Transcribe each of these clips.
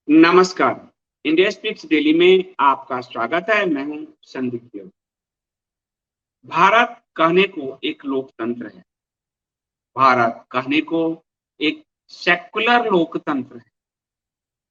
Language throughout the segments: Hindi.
नमस्कार। इंडिया स्पीक्स डेली में आपका स्वागत है। मैं हूं संदीप देव। भारत कहने को एक लोकतंत्र है। भारत कहने को एक सेक्युलर लोकतंत्र है।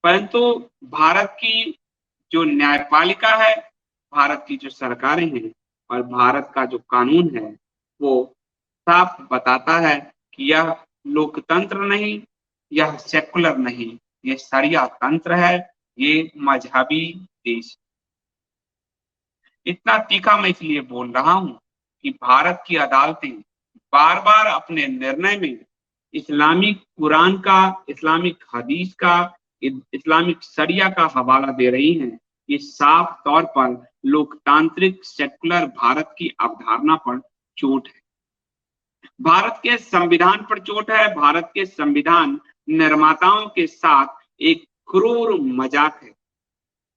परंतु भारत की जो न्यायपालिका है, भारत की जो सरकारें हैं और भारत का जो कानून है, वो साफ बताता है कि यह लोकतंत्र नहीं, यह सेक्युलर नहीं, ये शरिया तंत्र है, ये मजहबी देश। इतना तीखा मैं इसलिए बोल रहा हूं कि भारत की अदालतें बार-बार अपने निर्णय में इस्लामिक कुरान का, इस्लामिक हदीस का, इस्लामिक शरिया का हवाला दे रही हैं। ये साफ तौर पर लोकतांत्रिक सेक्युलर भारत की अवधारणा पर चोट है। भारत के संविधान पर चोट है। भारत के संविधान निर्माताओं के साथ एक क्रूर मजाक है,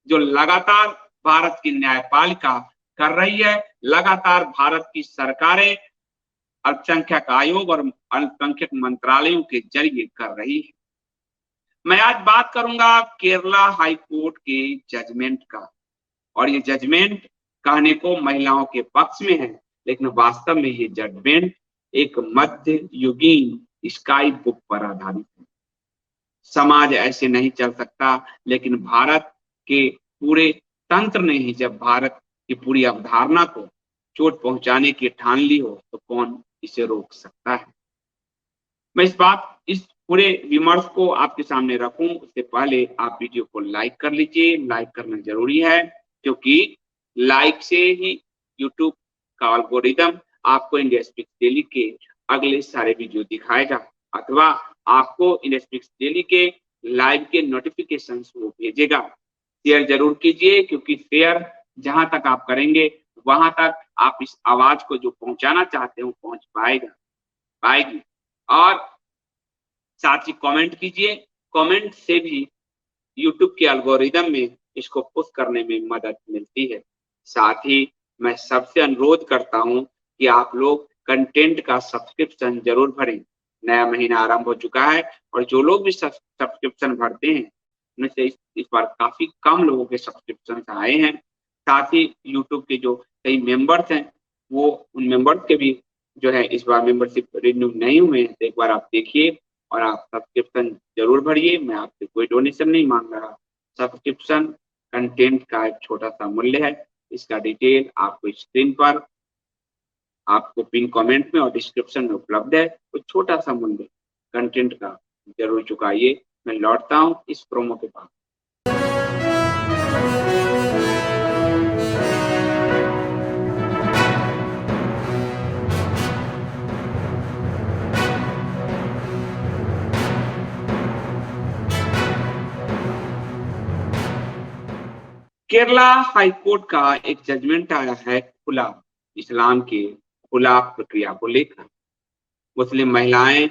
जो लगातार भारत की न्यायपालिका कर रही है। लगातार भारत की सरकारें अल्पसंख्यक आयोग और अल्पसंख्यक मंत्रालयों के जरिए कर रही है। मैं आज बात करूंगा केरला हाई कोर्ट के जजमेंट का, और ये जजमेंट कहने को महिलाओं के पक्ष में है, लेकिन वास्तव में ये जजमेंट एक मध्य युगीन स्काई बुक पर आधारित है। समाज ऐसे नहीं चल सकता, लेकिन भारत के पूरे तंत्र ने ही जब भारत की पूरी अवधारणा को चोट पहुंचाने की ठान ली हो, तो कौन इसे रोक सकता है। मैं इस पूरे विमर्श को आपके सामने रखूं, उससे पहले आप वीडियो को लाइक कर लीजिए। लाइक करना जरूरी है, क्योंकि लाइक से ही यूट्यूब का एल्गोरिदम आपको इंडिया स्पीक्स डेली के अगले सारे वीडियो दिखाएगा, अथवा आपको इंडिया स्पीक्स डेली के लाइव के नोटिफिकेशन वो भेजेगा। शेयर जरूर कीजिए, क्योंकि शेयर जहां तक आप करेंगे, वहां तक आप इस आवाज को जो पहुंचाना चाहते हो पहुंच पाएगी। और साथ ही कमेंट कीजिए। कमेंट से भी यूट्यूब के एल्गोरिदम में इसको पुश करने में मदद मिलती है। साथ ही मैं सबसे अनुरोध करता हूं कि आप लोग कंटेंट का सब्सक्रिप्शन जरूर भरें। नया महीना आरंभ हो चुका है, और जो लोग भी सब्सक्रिप्शन भरते हैं, उनमें से इस बार काफी कम लोगों के सब्सक्रिप्शन आए हैं। साथ ही यूट्यूब के जो कई मेंबर्स हैं, वो उन मेंबर्स के भी जो है इस बार मेंबरशिप रिन्यू नहीं हुए हैं। तो एक बार आप देखिए और आप सब्सक्रिप्शन जरूर भरिए। मैं आपसे कोई डोनेशन नहीं मांग रहा। सब्सक्रिप्शन कंटेंट का एक छोटा सा मूल्य है। इसका डिटेल आपको स्क्रीन पर, आपको पिन कमेंट में और डिस्क्रिप्शन में उपलब्ध है। कुछ छोटा सा मूल्य कंटेंट का जरूर चुकाइए। मैं लौटता हूँ इस प्रोमो के पास। केरला हाईकोर्ट का एक जजमेंट आया है इस्लाम के खुला प्रक्रिया को लेकर। मुस्लिम महिलाएं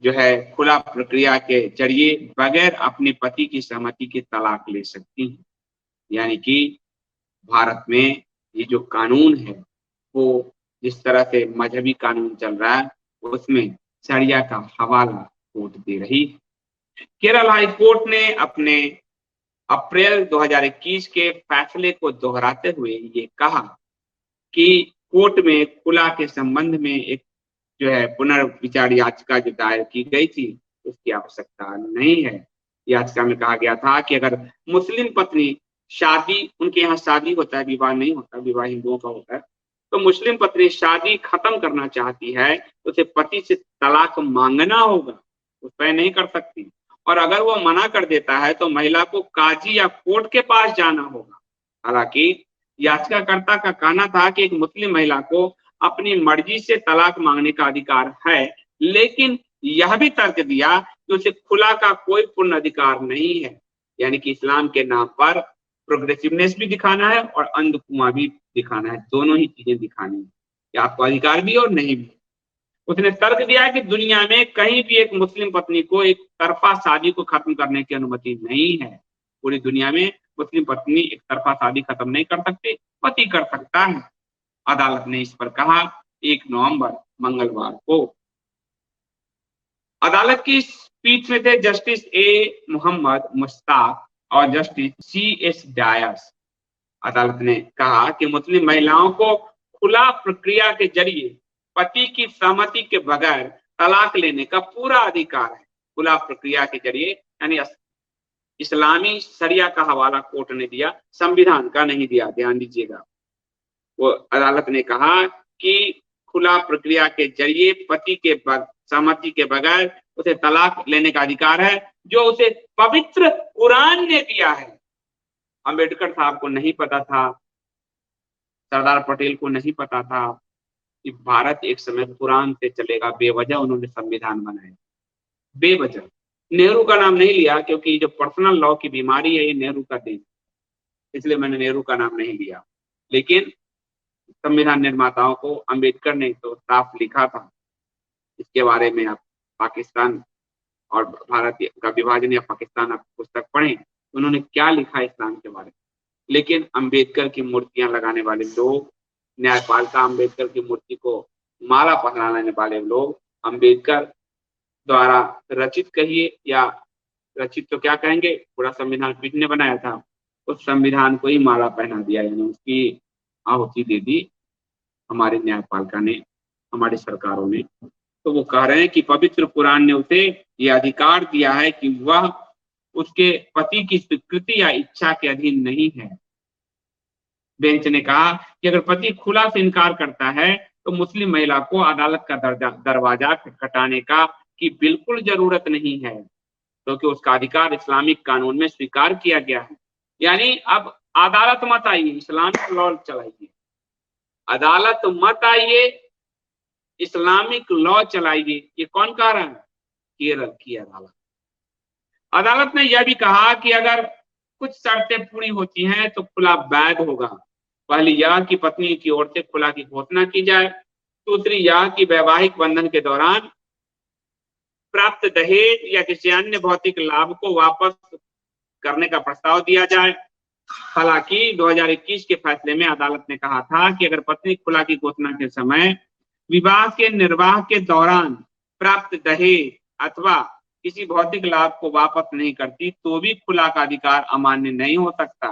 जो है खुला प्रक्रिया के जरिए बगैर अपने पति की सहमति के तलाक ले सकती हैं। यानी कि भारत में ये जो कानून है, वो जिस तरह से मजहबी कानून चल रहा है, उसमें शरिया का हवाला कोर्ट दे रही है। केरल हाई कोर्ट ने अपने अप्रैल 2021 के फैसले को दोहराते हुए ये कहा कि कोर्ट में खुला के संबंध में एक जो है पुनर्विचार याचिका जो दायर की गई थी, उसकी आवश्यकता नहीं है। याचिका में कहा गया था कि अगर मुस्लिम पत्नी उनके यहाँ शादी होता है, विवाह नहीं होता, विवाह हिंदुओं का होता है, तो मुस्लिम पत्नी शादी खत्म करना चाहती है तो उसे पति से तलाक मांगना होगा, वो तय नहीं कर सकती। और अगर वो मना कर देता है तो महिला को काजी या कोर्ट के पास जाना होगा। हालांकि याचिकाकर्ता का कहना था कि एक मुस्लिम महिला को अपनी मर्जी से तलाक मांगने का अधिकार है, लेकिन यह भी तर्क दिया कि उसे खुला का कोई पूर्ण अधिकार नहीं है। यानी कि इस्लाम के नाम पर प्रोग्रेसिवनेस भी दिखाना है और अंधकुआं भी दिखाना है, दोनों ही चीजें दिखानी है कि आपको अधिकार भी और नहीं भी। उसने तर्क दिया है कि दुनिया में कहीं भी एक मुस्लिम पत्नी को एक तरफा शादी को खत्म करने की अनुमति नहीं है। पूरी दुनिया में मुस्लिम पत्नी एक तरफा शादी खत्म नहीं कर सकती, पति कर सकता है। अदालत ने इस पर कहा 1 नवंबर मंगलवार को। अदालत की पीठ में थे जस्टिस ए मोहम्मद मुश्ताक और जस्टिस C.S. डायस, अदालत ने कहा कि मुस्लिम महिलाओं को खुला प्रक्रिया के जरिए पति की सहमति के बगैर तलाक लेने का पूरा अधिकार है। खुला प्रक्रिया के जरिए, यानी इस्लामी शरिया का हवाला कोर्ट ने दिया, संविधान का नहीं दिया, ध्यान दीजिएगा। वो अदालत ने कहा कि खुला प्रक्रिया के जरिए पति के सहमति के बगैर उसे तलाक लेने का अधिकार है, जो उसे पवित्र कुरान ने दिया है। अंबेडकर साहब को नहीं पता था, सरदार पटेल को नहीं पता था कि भारत एक समय कुरान से चलेगा। बेवजह उन्होंने संविधान बनाया, बेवजह। नेहरू का नाम नहीं लिया क्योंकि जो पर्सनल लॉ की बीमारी है ये नेहरू का देन, इसलिए मैंने नेहरू का नाम नहीं लिया। लेकिन संविधान निर्माताओं को अंबेडकर ने तो साफ लिखा था इसके बारे में। आप पाकिस्तान और भारत का विभाजन या पाकिस्तान आप पुस्तक पढ़ें, उन्होंने क्या लिखा इस्लाम के बारे में। लेकिन अंबेडकर की मूर्तियां लगाने वाले लोग, न्यायपालिका अंबेडकर की मूर्ति को माला पहनाने वाले लोग, अंबेडकर द्वारा रचित कहिए या रचित तो क्या कहेंगे, पूरा संविधान किसने बनाया था, उस संविधान को ही माला पहना दिया, यानी उसकी आहुति दे दी हमारी न्यायपालिका ने, हमारी सरकारों ने। तो वो कह रहे हैं कि पवित्र कुरान ने उसे ये अधिकार दिया है कि वह उसके पति की स्वीकृति या इच्छा के अधीन नहीं है। बेंच ने कहा कि अगर पति खुला से इनकार करता है तो मुस्लिम महिला को अदालत का दरवाजा खटखटाने का की बिल्कुल जरूरत नहीं है, क्योंकि उसका अधिकार इस्लामिक कानून में स्वीकार किया गया है। यानी अब अदालत मत आइए, इस्लामिक लॉ चलाइए, अदालत मत आइए, इस्लामिक लॉ चलाइए। ये कौन कह रहा है? केरल की अदालत। अदालत ने यह भी कहा कि अगर कुछ शर्तें पूरी होती हैं तो खुला वैध होगा। पहली यह कि पत्नी की ओर से खुला की घोषणा की जाए, दूसरी यह कि वैवाहिक बंधन के दौरान प्राप्त दहेज या किसी अन्य भौतिक लाभ को वापस करने का प्रस्ताव दिया जाए। हालांकि 2021 के फैसले में अदालत ने कहा था कि अगर पत्नी खुला की घोषणा के समय विवाह के निर्वाह के दौरान प्राप्त दहेज अथवा किसी भौतिक लाभ को वापस नहीं करती तो भी खुला का अधिकार अमान्य नहीं हो सकता।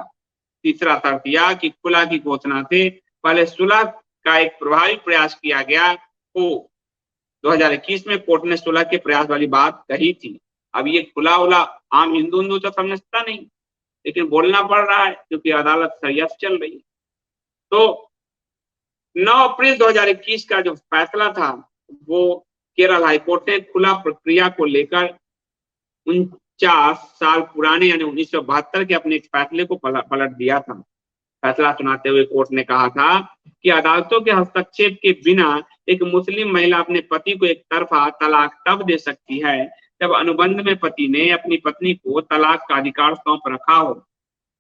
तीसरा शर्त यह कि खुला की घोषणा से पहले सुलह का एक प्रभावी प्रयास किया गया हो। 2021 में कोर्ट ने सुलह के प्रयास वाली बात कही थी। अब ये खुला उला आम हिंदू तो समझता नहीं, लेकिन बोलना पड़ रहा है क्योंकि अदालत सरियत चल रही है। तो 9 अप्रैल 2021 का जो फैसला था वो केरल हाईकोर्ट ने खुला प्रक्रिया को लेकर 49 साल पुराने यानी 1972 के अपने एक फैसले को पलट दिया था। फैसला सुनाते हुए कोर्ट ने कहा था कि अदालतों के हस्तक्षेप के बिना एक मुस्लिम महिला अपने पति को एक तरफा तलाक तब दे सकती है जब अनुबंध में पति ने अपनी पत्नी को तलाक का अधिकार सौंप रखा हो।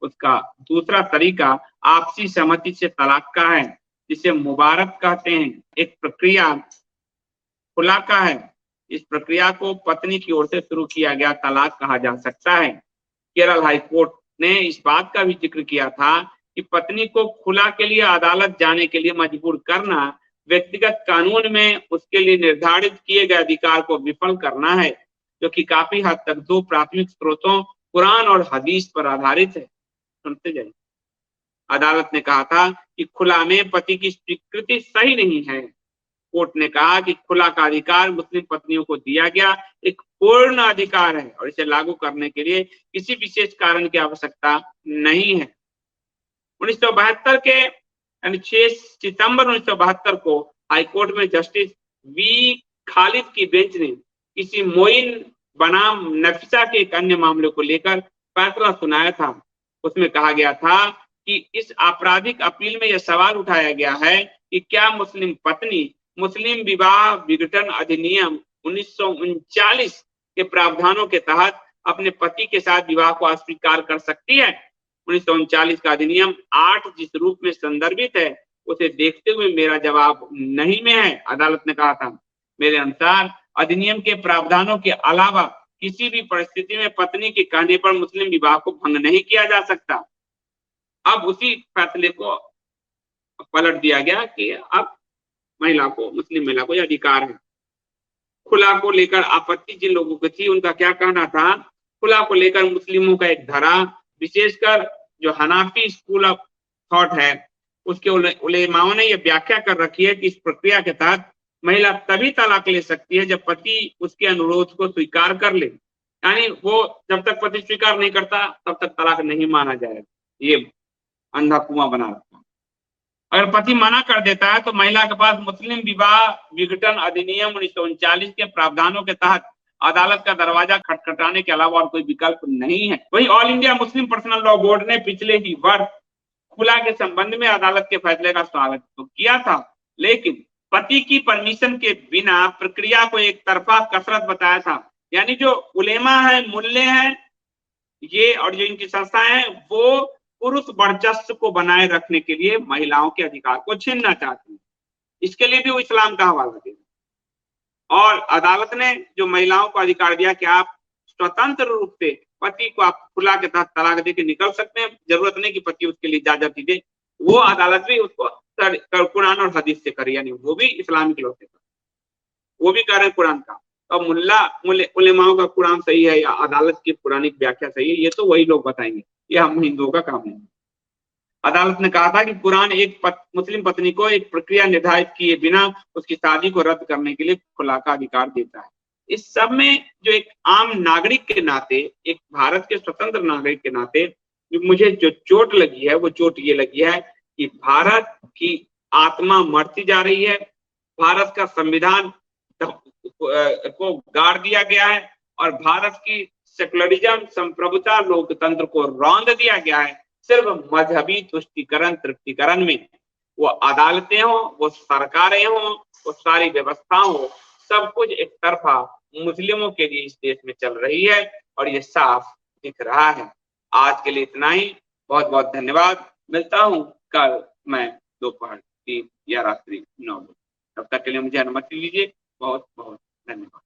उसका दूसरा तरीका आपसी सहमति से तलाक का है, जिसे मुबारक कहते हैं। एक प्रक्रिया खुला का है। इस प्रक्रिया को पत्नी की ओर से शुरू किया गया तलाक कहा जा सकता है। केरल हाईकोर्ट ने इस बात का भी जिक्र किया था कि पत्नी को खुला के लिए अदालत जाने के लिए मजबूर करना व्यक्तिगत कानून में उसके लिए निर्धारित किए गए अधिकार को विफल करना है, जो कि काफी हद तक दो प्राथमिक स्रोतों कुरान और हदीस पर आधारित है। सुनते जाइए। अदालत ने कहा था कि खुला में पति की स्वीकृति सही नहीं है। कोर्ट ने कहा कि खुला का अधिकार मुस्लिम पत्नियों को दिया गया एक पूर्ण अधिकार है और इसे लागू करने के लिए किसी विशेष कारण की आवश्यकता नहीं है। 1972 के यानी 6 सितंबर 1972 को हाईकोर्ट में जस्टिस वी खालिद की बेंच ने किसी मोइन बनाम नफीसा के एक अन्य मामले को लेकर फैसला सुनाया था। उसमें कहा गया था कि इस आपराधिक अपील में यह सवाल उठाया गया है कि क्या मुस्लिम पत्नी मुस्लिम विवाह विघटन अधिनियम 1939 के प्रावधानों के तहत अपने पति के साथ विवाह को अस्वीकार कर सकती है। 1939 का अधिनियम 8 जिस रूप में संदर्भित है उसे देखते हुए मेरा जवाब नहीं में है। अदालत ने कहा था, मेरे अनुसार अधिनियम के प्रावधानों के अलावा किसी भी परिस्थिति में पत्नी के कहने पर मुस्लिम विवाह को भंग नहीं किया जा सकता। अब उसी फैसले को पलट दिया गया कि अब महिला को, मुस्लिम महिला को यह अधिकार है। खुला को लेकर आपत्ति जिन लोगों को थी उनका क्या कहना था? खुला को लेकर मुस्लिमों का एक धारा विशेषकर जो हनाफी स्कूल ऑफ थॉट है उसके उलेमाओं ने यह व्याख्या कर रखी है कि इस प्रक्रिया के तहत महिला तभी तलाक ले सकती है जब पति उसके अनुरोध को स्वीकार कर ले, यानी वो जब तक पति स्वीकार नहीं करता तब तक तलाक नहीं माना जाएगा। ये अंधा कुआं बना रखा। अगर पति मना कर देता है तो महिला के पास मुस्लिम विवाह विघटन अधिनियम 1939 के प्रावधानों के तहत अदालत का दरवाजा खटखटाने के अलावा और कोई विकल्प नहीं है। वही all India Muslim personal law board ने पिछले ही वर्ष खुला के संबंध में अदालत के फैसले का स्वागत तो किया था, लेकिन पति की परमिशन के बिना प्रक्रिया को एक तरफा कसरत बताया था। यानी जो उलेमा है, मुल्ले हैं ये और जो इनकी संस्थाएं हैं वो पुरुष वर्चस्व को बनाए रखने के लिए महिलाओं के अधिकार को छीनना चाहती है। इसके लिए भी वो इस्लाम का हवाला दे और अदालत ने जो महिलाओं को अधिकार दिया कि आप स्वतंत्र रूप से पति को आप खुला के तहत तलाक दे के निकल सकते हैं, जरूरत नहीं कि पति उसके लिए इजाजत ही दे। वो अदालत भी उसको कुरान और हदीस से करे, यानी वो भी इस्लामिक लॉ से करे, वो भी कह रहे हैं कुरान का। अब उलेमाओं का कुरान सही है या अदालत की पुरानी व्याख्या सही है, ये तो वही लोग बताएंगे, ये हम हिंदुओं का काम नहीं। अदालत ने कहा था कि कुरान एक मुस्लिम पत्नी को एक प्रक्रिया निर्धारित किए बिना उसकी शादी को रद्द करने के लिए खुला का अधिकार देता है। इस सब में जो एक आम नागरिक के नाते, एक भारत के स्वतंत्र नागरिक के नाते मुझे जो चोट लगी है वो चोट ये लगी है कि भारत की आत्मा मरती जा रही है, भारत का संविधान को गाड़ दिया गया है और भारत की सेकुलरिज्म, संप्रभुता, लोकतंत्र को रौंद दिया गया है सिर्फ मजहबी तुष्टिकरण तृप्तिकरण में। वो अदालतें हो, वो सरकारें हो, वो सारी व्यवस्था हो, सब कुछ एक तरफा मुस्लिमों के लिए इस देश में चल रही है और ये साफ दिख रहा है। आज के लिए इतना ही, बहुत बहुत धन्यवाद। मिलता हूँ कल मैं दोपहर 3 या रात्रि 9 बजे। तब तक के लिए मुझे अनुमति दीजिए। बहुत बहुत धन्यवाद।